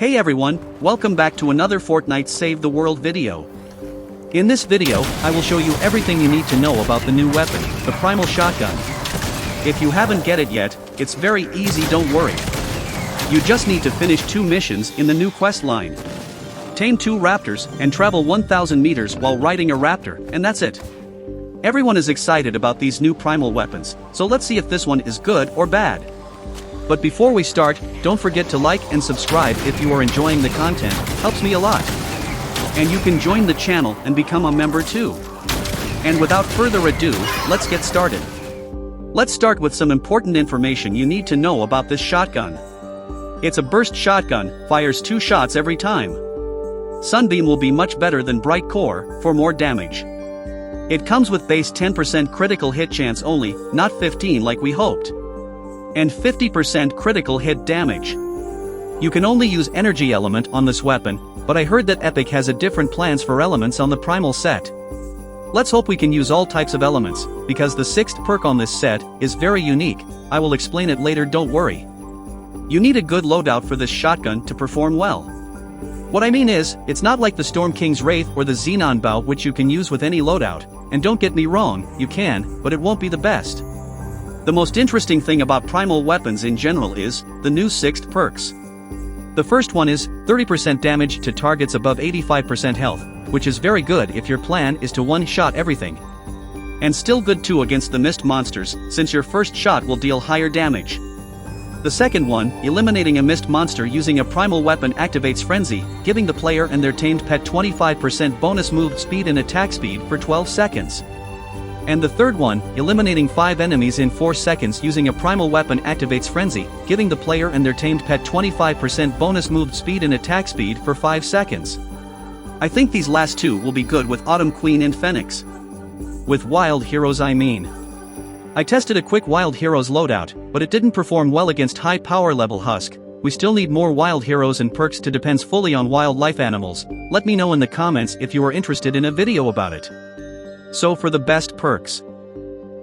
Hey everyone, welcome back to another Fortnite Save the World video. In this video, I will show you everything you need to know about the new weapon, the PRIMAL Shotgun. If you haven't get it yet, it's very easy, don't worry. You just need to finish 2 missions in the new quest line. Tame 2 raptors and travel 1,000 meters while riding a raptor, and that's it. Everyone is excited about these new primal weapons, so let's see if this one is good or bad. But before we start, don't forget to like and subscribe if you are enjoying the content, helps me a lot. And you can join the channel and become a member too. And without further ado, let's get started. Let's start with some important information you need to know about this shotgun. It's a burst shotgun, fires 2 shots every time. Sunbeam will be much better than Bright Core for more damage. It comes with base 10% critical hit chance only, not 15 like we hoped. And 50% critical hit damage. You can only use energy element on this weapon, but I heard that Epic has a different plans for elements on the primal set. Let's hope we can use all types of elements, because the 6th perk on this set is very unique. I will explain it later, don't worry. You need a good loadout for this shotgun to perform well. What I mean is, it's not like the Storm King's Wraith or the Xenon Bow which you can use with any loadout, and don't get me wrong, you can, but it won't be the best. The most interesting thing about primal weapons in general is the new 6th perks. The first one is 30% damage to targets above 85% health, which is very good if your plan is to one-shot everything. And still good too against the mist monsters, since your first shot will deal higher damage. The second one, eliminating a mist monster using a primal weapon, activates Frenzy, giving the player and their tamed pet 25% bonus move speed and attack speed for 12 seconds. And the third one, eliminating 5 enemies in 4 seconds using a primal weapon, activates Frenzy, giving the player and their tamed pet 25% bonus move speed and attack speed for 5 seconds. I think these last 2 will be good with Autumn Queen and Phoenix. With Wild Heroes I mean. I tested a quick Wild Heroes loadout, but it didn't perform well against high power level Husk. We still need more Wild Heroes and perks to depends fully on wildlife animals. Let me know in the comments if you are interested in a video about it. So for the best perks.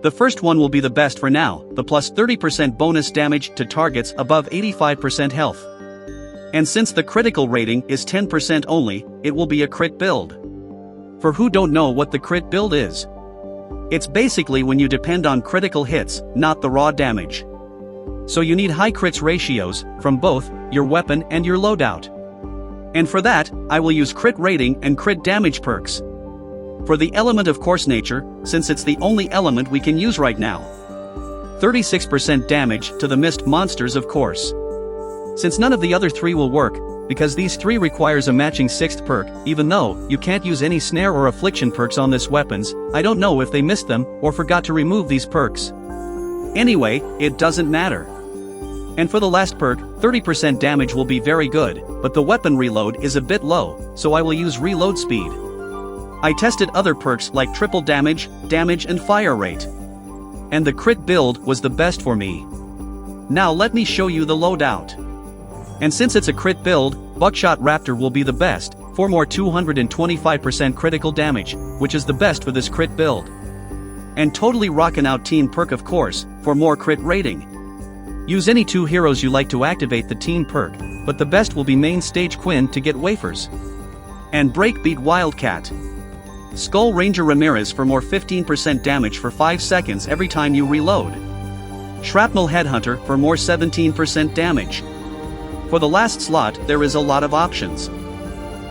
The first one will be the best for now, the plus 30% bonus damage to targets above 85% health. And since the critical rating is 10% only, it will be a crit build. For who don't know what the crit build is? It's basically when you depend on critical hits, not the raw damage. So you need high crits ratios, from both your weapon and your loadout. And for that, I will use crit rating and crit damage perks. For the element of course nature, since it's the only element we can use right now. 36% damage to the mist monsters of course. Since none of the other 3 will work, because these 3 requires a matching 6th perk, even though you can't use any snare or affliction perks on this weapons, I don't know if they missed them or forgot to remove these perks. Anyway, it doesn't matter. And for the last perk, 30% damage will be very good, but the weapon reload is a bit low, so I will use reload speed. I tested other perks like triple damage and fire rate. And the crit build was the best for me. Now let me show you the loadout. And since it's a crit build, Buckshot Raptor will be the best, for more 225% critical damage, which is the best for this crit build. And totally rockin' out Teen perk of course, for more crit rating. Use any 2 heroes you like to activate the Teen perk, but the best will be main stage Quinn to get wafers. And Breakbeat Wildcat. Skull Ranger Ramirez for more 15% damage for 5 seconds every time you reload. Shrapnel Headhunter for more 17% damage. For the last slot there is a lot of options.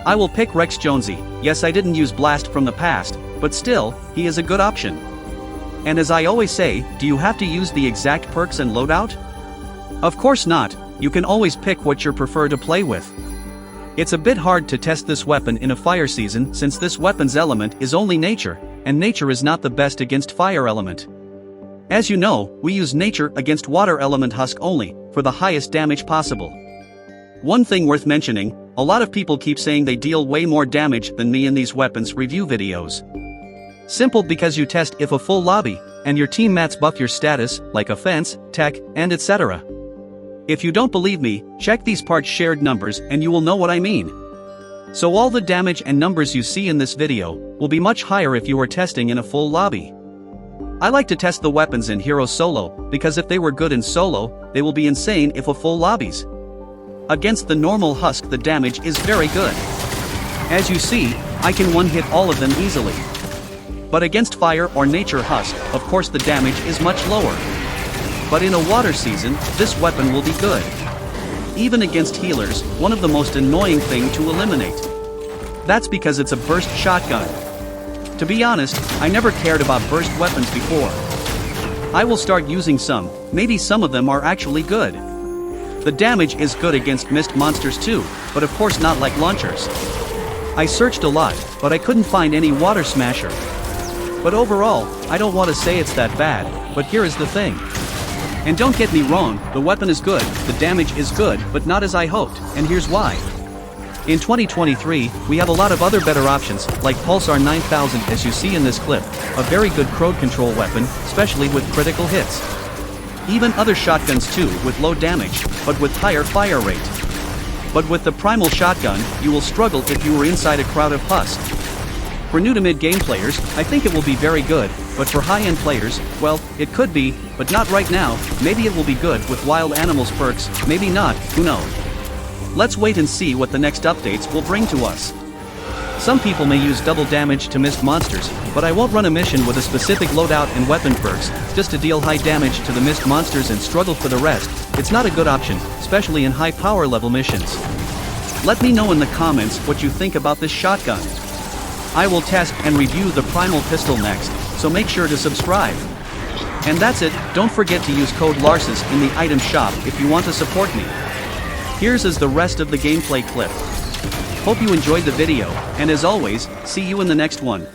I will pick Rex Jonesy. Yes, I didn't use Blast from the past, but still, he is a good option. And as I always say, do you have to use the exact perks and loadout? Of course not, you can always pick what you prefer to play with. It's a bit hard to test this weapon in a fire season since this weapon's element is only nature, and nature is not the best against fire element. As you know, we use nature against water element Husk only, for the highest damage possible. One thing worth mentioning, a lot of people keep saying they deal way more damage than me in these weapons review videos. Simple because you test if a full lobby, and your teammates buff your status, like offense, tech, and etc. If you don't believe me, check these parts shared numbers and you will know what I mean. So all the damage and numbers you see in this video will be much higher if you are testing in a full lobby. I like to test the weapons in Hero Solo, because if they were good in solo, they will be insane if a full lobbies. Against the normal husk the damage is very good. As you see, I can one-hit all of them easily. But against fire or nature husk, of course the damage is much lower. But in a water season, this weapon will be good. Even against healers, one of the most annoying thing to eliminate. That's because it's a burst shotgun. To be honest, I never cared about burst weapons before. I will start using some, maybe some of them are actually good. The damage is good against mist monsters too, but of course not like launchers. I searched a lot, but I couldn't find any water smasher. But overall, I don't want to say it's that bad, but here is the thing. And don't get me wrong, the weapon is good, the damage is good, but not as I hoped, and here's why. In 2023, we have a lot of other better options, like Pulsar 9000 as you see in this clip, a very good crowd control weapon, especially with critical hits. Even other shotguns too, with low damage, but with higher fire rate. But with the Primal Shotgun, you will struggle if you were inside a crowd of husk. For new to mid-game players, I think it will be very good, but for high-end players, well, it could be, but not right now. Maybe it will be good with wild animals perks, maybe not, who knows. Let's wait and see what the next updates will bring to us. Some people may use double damage to mist monsters, but I won't run a mission with a specific loadout and weapon perks, just to deal high damage to the mist monsters and struggle for the rest. It's not a good option, especially in high power level missions. Let me know in the comments what you think about this shotgun. I will test and review the Primal pistol next, so make sure to subscribe. And that's it, don't forget to use code Larsis in the item shop if you want to support me. Here's the rest of the gameplay clip. Hope you enjoyed the video, and as always, see you in the next one.